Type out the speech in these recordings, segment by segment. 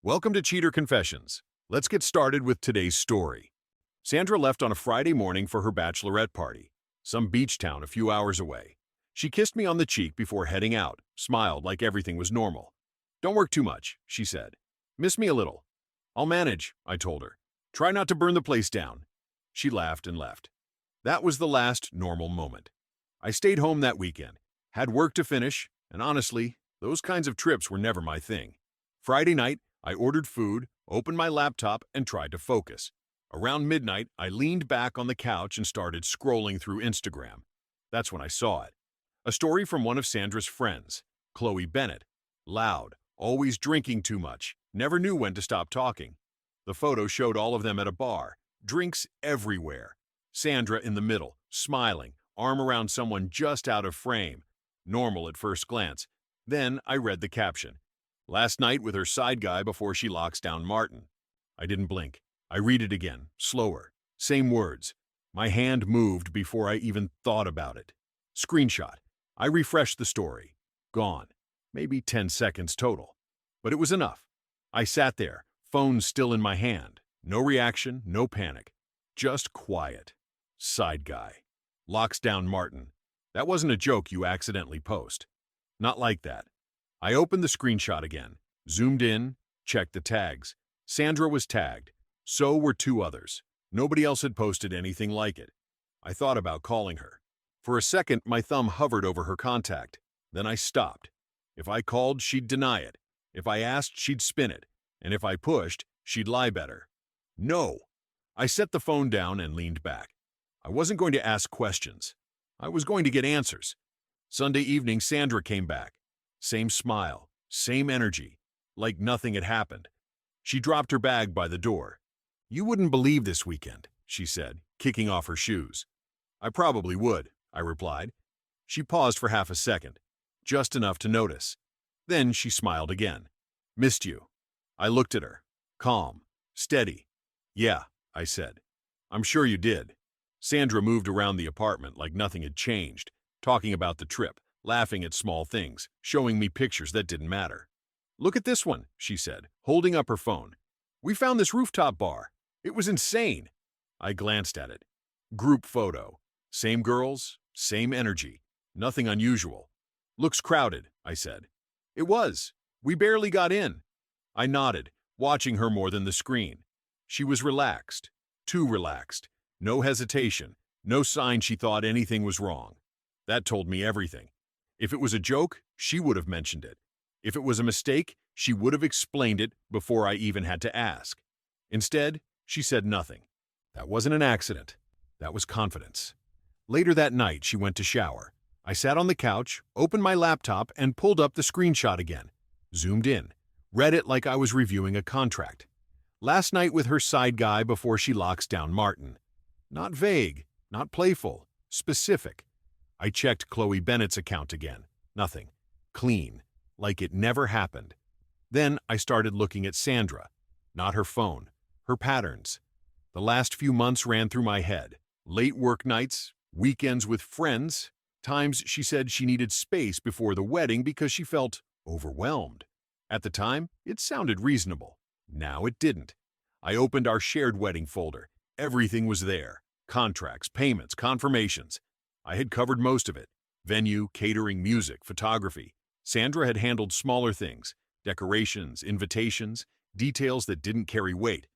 Welcome to Cheater Confessions. Let's get started with today's story. Sandra left on a Friday morning for her bachelorette party, some beach town a few hours away. She kissed me on the cheek before heading out, smiled like everything was normal. "Don't work too much," she said. "Miss me a little." "I'll manage," I told her. "Try not to burn the place down." She laughed and left. That was the last normal moment. I stayed home that weekend, had work to finish, and honestly, those kinds of trips were never my thing. Friday night, I ordered food, opened my laptop, and tried to focus. Around midnight, I leaned back on the couch and started scrolling through Instagram. That's when I saw it. A story from one of Sandra's friends, Chloe Bennett. Loud, always drinking too much, never knew when to stop talking. The photo showed all of them at a bar, drinks everywhere. Sandra in the middle, smiling, arm around someone just out of frame. Normal at first glance. Then I read the caption. "Last night with her side guy before she locks down Martin." I didn't blink. I read it again, slower. Same words. My hand moved before I even thought about it. Screenshot. I refreshed the story. Gone. Maybe 10 seconds total. But it was enough. I sat there, phone still in my hand. No reaction, no panic. Just quiet. Side guy. Locks down Martin. That wasn't a joke you accidentally post. Not like that. I opened the screenshot again, zoomed in, checked the tags. Sandra was tagged. So were two others. Nobody else had posted anything like it. I thought about calling her. For a second, my thumb hovered over her contact. Then I stopped. If I called, she'd deny it. If I asked, she'd spin it. And if I pushed, she'd lie better. No. I set the phone down and leaned back. I wasn't going to ask questions. I was going to get answers. Sunday evening, Sandra came back. Same smile, same energy, like nothing had happened. She dropped her bag by the door. "You wouldn't believe this weekend," she said, kicking off her shoes. "I probably would," I replied. She paused for half a second, just enough to notice. Then she smiled again. "Missed you." I looked at her, calm, steady. "Yeah," I said. "I'm sure you did." Sandra moved around the apartment like nothing had changed, talking about the trip, laughing at small things, showing me pictures that didn't matter. "Look at this one," she said, holding up her phone. "We found this rooftop bar. It was insane." I glanced at it. Group photo. Same girls, same energy. Nothing unusual. "Looks crowded," I said. It was. We barely got in. I nodded, watching her more than the screen. She was relaxed. Too relaxed. No hesitation. No sign she thought anything was wrong. That told me everything. If it was a joke, she would have mentioned it. If it was a mistake, she would have explained it before I even had to ask. Instead, she said nothing. That wasn't an accident. That was confidence. Later that night, she went to shower. I sat on the couch, opened my laptop, and pulled up the screenshot again. Zoomed in. Read it like I was reviewing a contract. "Last night with her side guy before she locks down Martin." Not vague, not playful, specific. I checked Chloe Bennett's account again. Nothing. Clean. Like it never happened. Then I started looking at Sandra. Not her phone. Her patterns. The last few months ran through my head. Late work nights, weekends with friends, times she said she needed space before the wedding because she felt overwhelmed. At the time, it sounded reasonable. Now it didn't. I opened our shared wedding folder. Everything was there. Contracts, payments, confirmations. I had covered most of it. Venue, catering, music, photography. Sandra had handled smaller things. Decorations, invitations, details that didn't carry weight.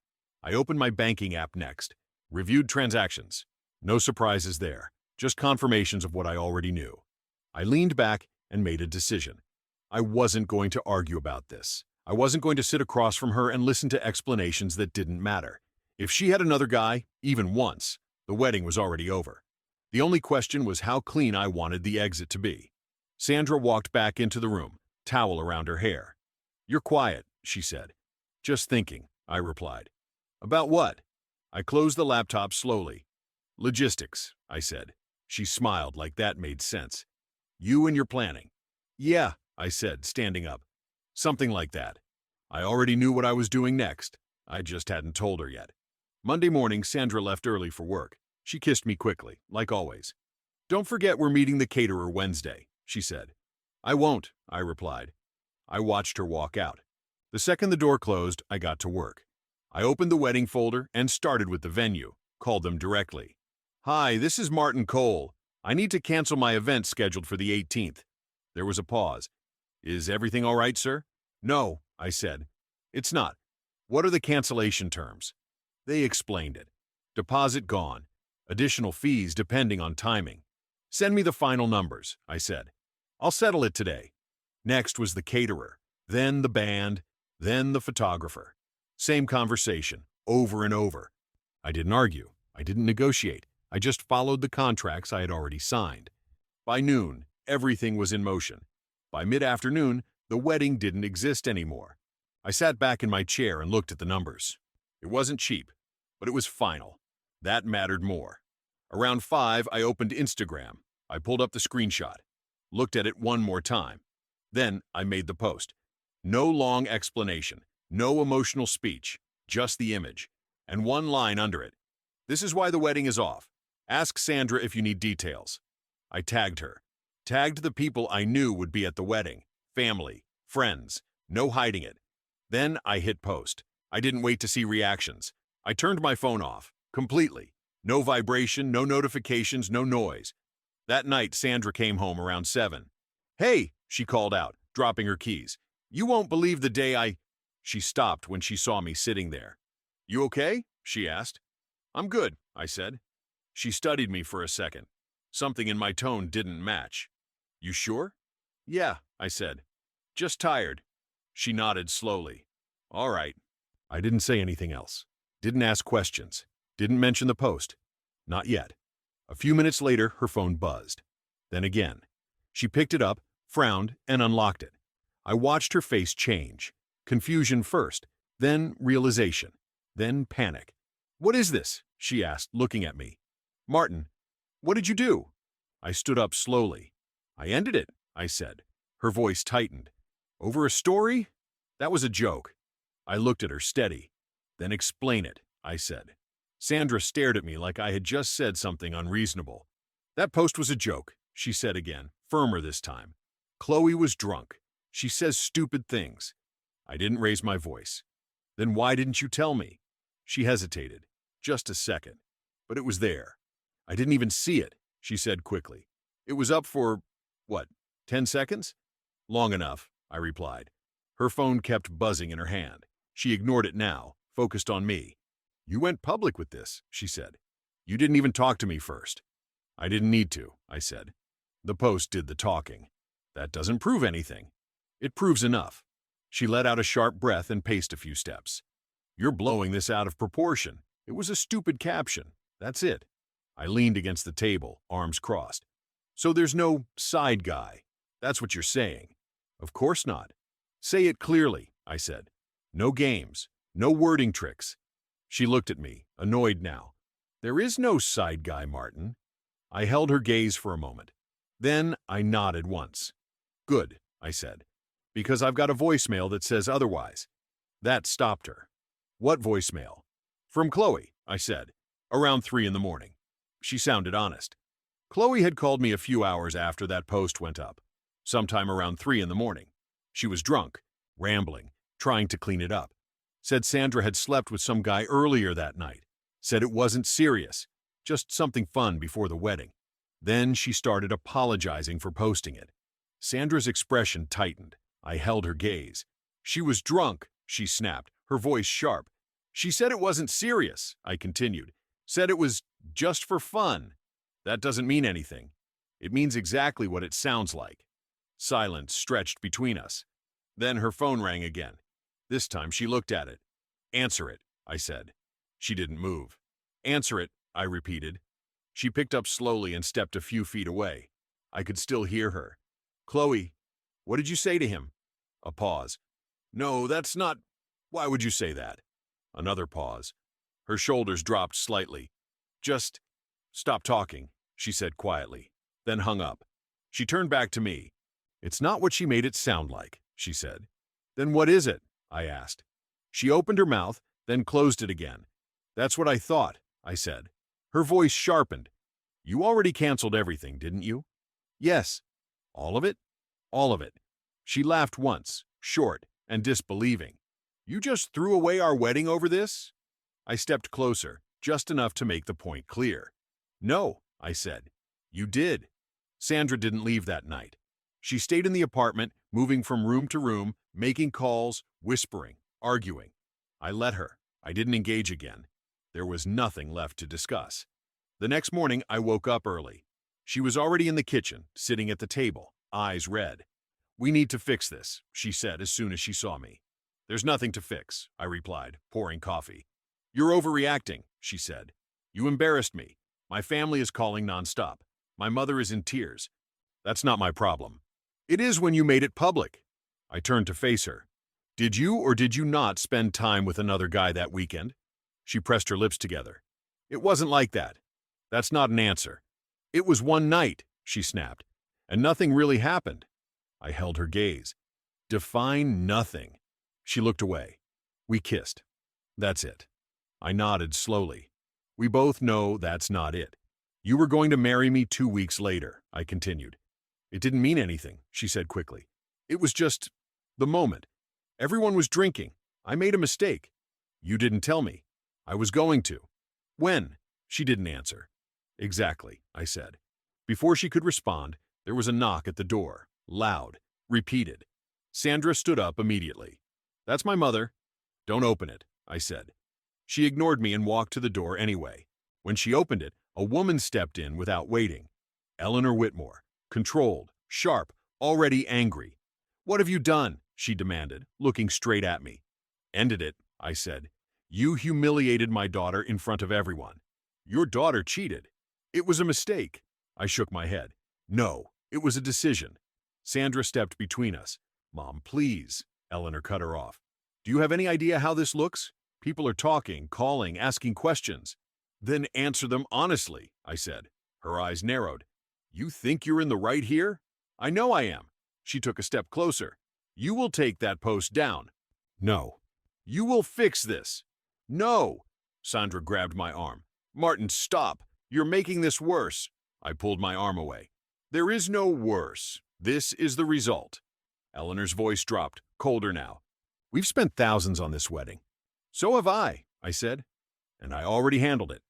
I opened my banking app next. Reviewed transactions. No surprises there. Just confirmations of what I already knew. I leaned back and made a decision. I wasn't going to argue about this. I wasn't going to sit across from her and listen to explanations that didn't matter. If she had another guy, even once, the wedding was already over. The only question was how clean I wanted the exit to be. Sandra walked back into the room, towel around her hair. "You're quiet," she said. "Just thinking," I replied. "About what?" I closed the laptop slowly. "Logistics," I said. She smiled like that made sense. "You and your planning." "Yeah," I said, standing up. "Something like that." I already knew what I was doing next. I just hadn't told her yet. Monday morning, Sandra left early for work. She kissed me quickly, like always. "Don't forget we're meeting the caterer Wednesday," she said. "I won't," I replied. I watched her walk out. The second the door closed, I got to work. I opened the wedding folder and started with the venue, called them directly. "Hi, this is Martin Cole. I need to cancel my event scheduled for the 18th. There was a pause. "Is everything all right, sir?" "No," I said. "It's not. What are the cancellation terms?" They explained it. Deposit gone. Additional fees depending on timing. "Send me the final numbers," I said. "I'll settle it today." Next was the caterer, then the band, then the photographer. Same conversation, over and over. I didn't argue. I didn't negotiate. I just followed the contracts I had already signed. By noon, everything was in motion. By mid-afternoon, the wedding didn't exist anymore. I sat back in my chair and looked at the numbers. It wasn't cheap, but it was final. That mattered more. Around 5, I opened Instagram. I pulled up the screenshot, looked at it one more time. Then I made the post. No long explanation, no emotional speech, just the image, and one line under it. "This is why the wedding is off. Ask Sandra if you need details." I tagged her. Tagged the people I knew would be at the wedding. Family, friends, no hiding it. Then I hit post. I didn't wait to see reactions. I turned my phone off, completely. No vibration, no notifications, no noise. That night, Sandra came home around 7. "Hey," she called out, dropping her keys. "You won't believe the day I—" She stopped when she saw me sitting there. "You okay?" she asked. "I'm good," I said. She studied me for a second. Something in my tone didn't match. "You sure?" "Yeah," I said. "Just tired." She nodded slowly. "All right." I didn't say anything else. Didn't ask questions. Didn't mention the post. Not yet. A few minutes later, her phone buzzed. Then again. She picked it up, frowned, and unlocked it. I watched her face change. Confusion first, then realization, then panic. "What is this?" she asked, looking at me. "Martin, what did you do?" I stood up slowly. "I ended it," I said. Her voice tightened. "Over a story? That was a joke." I looked at her steady. "Then explain it," I said. Sandra stared at me like I had just said something unreasonable. "That post was a joke," she said again, firmer this time. "Chloe was drunk. She says stupid things." I didn't raise my voice. "Then why didn't you tell me?" She hesitated. Just a second. But it was there. "I didn't even see it," she said quickly. "It was up for, what, 10 seconds?" "Long enough," I replied. Her phone kept buzzing in her hand. She ignored it now, focused on me. "You went public with this," she said. "You didn't even talk to me first." "I didn't need to," I said. "The post did the talking." "That doesn't prove anything." "It proves enough." She let out a sharp breath and paced a few steps. "You're blowing this out of proportion. It was a stupid caption. That's it." I leaned against the table, arms crossed. "So there's no side guy. That's what you're saying." "Of course not." "Say it clearly," I said. "No games. No wording tricks." She looked at me, annoyed now. "There is no side guy, Martin." I held her gaze for a moment. Then I nodded once. "Good," I said, "because I've got a voicemail that says otherwise." That stopped her. "What voicemail?" "From Chloe," I said, around 3 in the morning. She sounded honest. Chloe had called me a few hours after that post went up, sometime around 3 in the morning. She was drunk, rambling, trying to clean it up. Said Sandra had slept with some guy earlier that night. Said it wasn't serious, just something fun before the wedding. Then she started apologizing for posting it. Sandra's expression tightened. I held her gaze. "She was drunk," she snapped, her voice sharp. "She said it wasn't serious," I continued. "Said it was just for fun." "That doesn't mean anything." "It means exactly what it sounds like." Silence stretched between us. Then her phone rang again. This time she looked at it. "Answer it," I said. She didn't move. "Answer it," I repeated. She picked up slowly and stepped a few feet away. I could still hear her. "Chloe, what did you say to him?" A pause. "No, that's not... Why would you say that?" Another pause. Her shoulders dropped slightly. "Just stop talking," she said quietly, then hung up. She turned back to me. "It's not what she made it sound like," she said. "Then what is it?" I asked. She opened her mouth, then closed it again. "That's what I thought," I said. Her voice sharpened. "You already canceled everything, didn't you?" "Yes." "All of it?" "All of it." She laughed once, short and disbelieving. You just threw away our wedding over this? I stepped closer, just enough to make the point clear. No, I said. You did. Sandra didn't leave that night. She stayed in the apartment, moving from room to room, making calls, whispering, arguing. I let her. I didn't engage again. There was nothing left to discuss. The next morning, I woke up early. She was already in the kitchen, sitting at the table, eyes red. We need to fix this, she said as soon as she saw me. There's nothing to fix, I replied, pouring coffee. You're overreacting, she said. You embarrassed me. My family is calling nonstop. My mother is in tears. That's not my problem. It is when you made it public. I turned to face her. Did you or did you not spend time with another guy that weekend? She pressed her lips together. It wasn't like that. That's not an answer. It was one night, she snapped, and nothing really happened. I held her gaze. Define nothing. She looked away. We kissed. That's it. I nodded slowly. We both know that's not it. You were going to marry me 2 weeks later, I continued. It didn't mean anything, she said quickly. It was just the moment. Everyone was drinking. I made a mistake. You didn't tell me. I was going to. When? She didn't answer. Exactly, I said. Before she could respond, there was a knock at the door, loud, repeated. Sandra stood up immediately. That's my mother. Don't open it, I said. She ignored me and walked to the door anyway. When she opened it, a woman stepped in without waiting. Eleanor Whitmore, controlled, sharp, already angry. What have you done? She demanded, looking straight at me. Ended it, I said. You humiliated my daughter in front of everyone. Your daughter cheated. It was a mistake. I shook my head. No, it was a decision. Sandra stepped between us. Mom, please. Eleanor cut her off. Do you have any idea how this looks? People are talking, calling, asking questions. Then answer them honestly, I said. Her eyes narrowed. You think you're in the right here? I know I am. She took a step closer. You will take that post down. No. You will fix this. No. Sandra grabbed my arm. Martin, stop. You're making this worse. I pulled my arm away. There is no worse. This is the result. Eleanor's voice dropped, colder now. We've spent thousands on this wedding. So have I said. And I already handled it.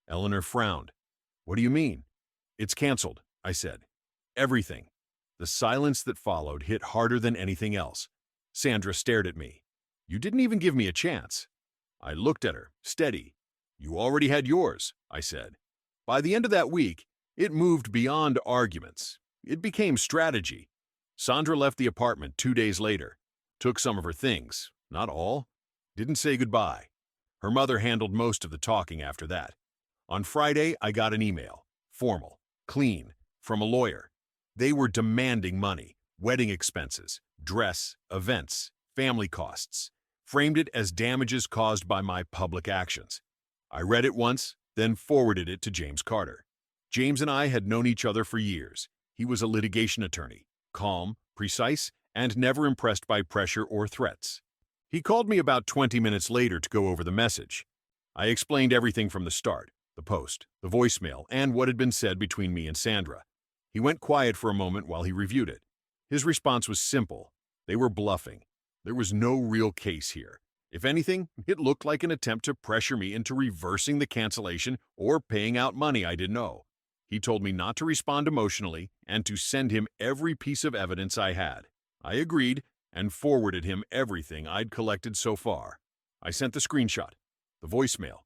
Eleanor frowned. What do you mean? It's canceled, I said. Everything. The silence that followed hit harder than anything else. Sandra stared at me. You didn't even give me a chance. I looked at her, steady. You already had yours, I said. By the end of that week, it moved beyond arguments. It became strategy. Sandra left the apartment 2 days later. Took some of her things, not all. Didn't say goodbye. Her mother handled most of the talking after that. On Friday, I got an email. Formal, clean, from a lawyer. They were demanding money, wedding expenses, dress, events, family costs. Framed it as damages caused by my public actions. I read it once, then forwarded it to James Carter. James and I had known each other for years. He was a litigation attorney, calm, precise, and never impressed by pressure or threats. He called me about 20 minutes later to go over the message. I explained everything from the start, the post, the voicemail, and what had been said between me and Sandra. He went quiet for a moment while he reviewed it. His response was simple. They were bluffing. There was no real case here. If anything, it looked like an attempt to pressure me into reversing the cancellation or paying out money I didn't owe. He told me not to respond emotionally and to send him every piece of evidence I had. I agreed and forwarded him everything I'd collected so far. I sent the screenshot, the voicemail,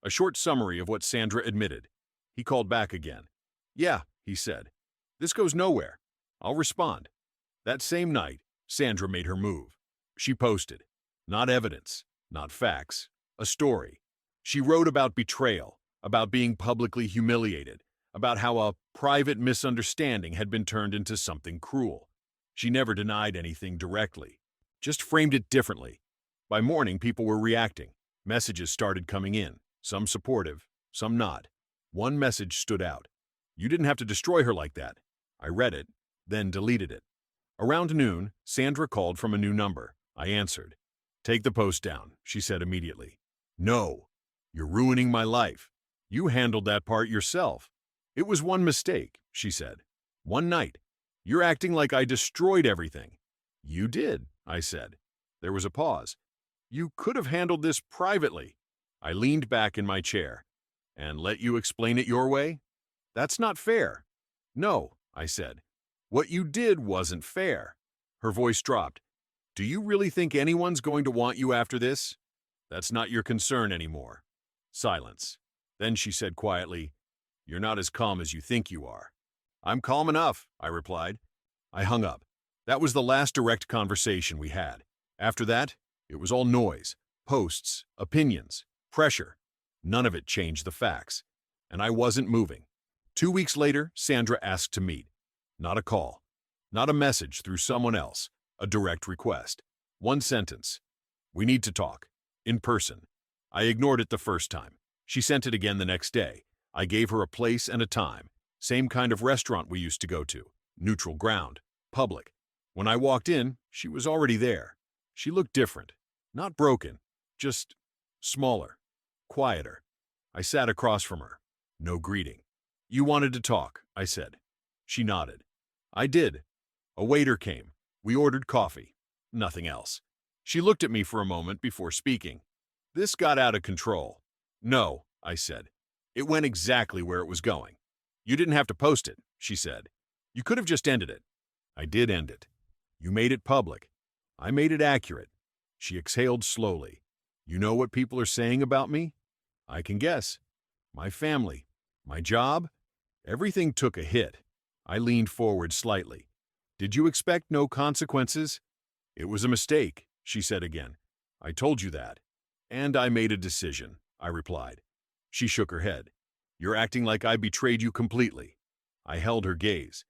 a short summary of what Sandra admitted. He called back again. Yeah, he said. This goes nowhere. I'll respond. That same night, Sandra made her move. She posted. Not evidence, not facts, a story. She wrote about betrayal, about being publicly humiliated, about how a private misunderstanding had been turned into something cruel. She never denied anything directly, just framed it differently. By morning, people were reacting. Messages started coming in, some supportive, some not. One message stood out. You didn't have to destroy her like that. I read it, then deleted it. Around noon, Sandra called from a new number. I answered. Take the post down, she said immediately. No, you're ruining my life. You handled that part yourself. It was one mistake, she said. One night. You're acting like I destroyed everything. You did, I said. There was a pause. You could have handled this privately. I leaned back in my chair. And let you explain it your way? That's not fair. No, I said. What you did wasn't fair. Her voice dropped. Do you really think anyone's going to want you after this? That's not your concern anymore. Silence. Then she said quietly, You're not as calm as you think you are. I'm calm enough, I replied. I hung up. That was the last direct conversation we had. After that, it was all noise, posts, opinions, pressure. None of it changed the facts. And I wasn't moving. 2 weeks later, Sandra asked to meet. Not a call. Not a message through someone else. A direct request. One sentence. We need to talk. In person. I ignored it the first time. She sent it again the next day. I gave her a place and a time. Same kind of restaurant we used to go to. Neutral ground. Public. When I walked in, she was already there. She looked different. Not broken. Just smaller. Quieter. I sat across from her. No greeting. You wanted to talk, I said. She nodded. I did. A waiter came. We ordered coffee. Nothing else. She looked at me for a moment before speaking. This got out of control. No, I said. It went exactly where it was going. You didn't have to post it, she said. You could have just ended it. I did end it. You made it public. I made it accurate. She exhaled slowly. You know what people are saying about me? I can guess. My family. My job. Everything took a hit. I leaned forward slightly. Did you expect no consequences? It was a mistake, she said again. I told you that. And I made a decision, I replied. She shook her head. You're acting like I betrayed you completely. I held her gaze.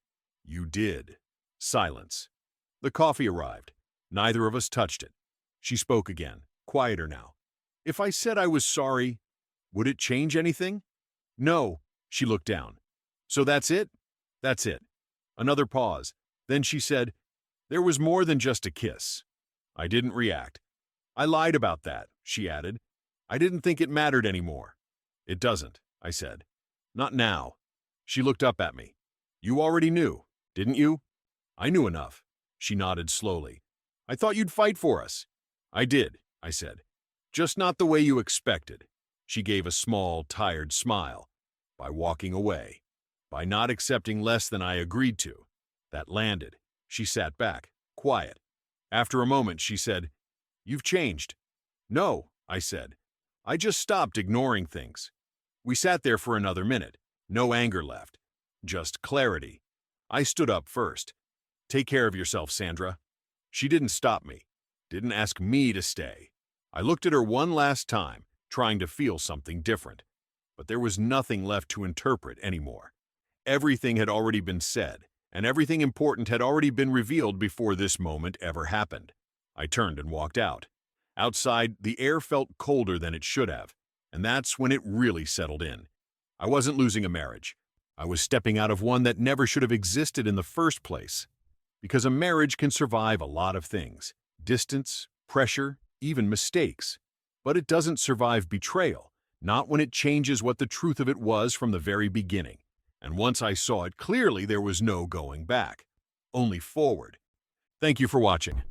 You did. Silence. The coffee arrived. Neither of us touched it. She spoke again, quieter now. If I said I was sorry, would it change anything? No. She looked down. So that's it? That's it. Another pause. Then she said, There was more than just a kiss. I didn't react. I lied about that, she added. I didn't think it mattered anymore. It doesn't, I said. Not now. She looked up at me. You already knew, didn't you? I knew enough. She nodded slowly. I thought you'd fight for us. I did, I said. Just not the way you expected. She gave a small, tired smile. By walking away. By not accepting less than I agreed to. That landed. She sat back, quiet. After a moment, she said, You've changed. No, I said. I just stopped ignoring things. We sat there for another minute. No anger left. Just clarity. I stood up first. Take care of yourself, Sandra. She didn't stop me. Didn't ask me to stay. I looked at her one last time, trying to feel something different. But there was nothing left to interpret anymore. Everything had already been said, and everything important had already been revealed before this moment ever happened. I turned and walked out. Outside, the air felt colder than it should have, and that's when it really settled in. I wasn't losing a marriage. I was stepping out of one that never should have existed in the first place. Because a marriage can survive a lot of things. Distance, pressure, even mistakes. But it doesn't survive betrayal, not when it changes what the truth of it was from the very beginning. And once I saw it clearly, there was no going back. Only forward. Thank you for watching.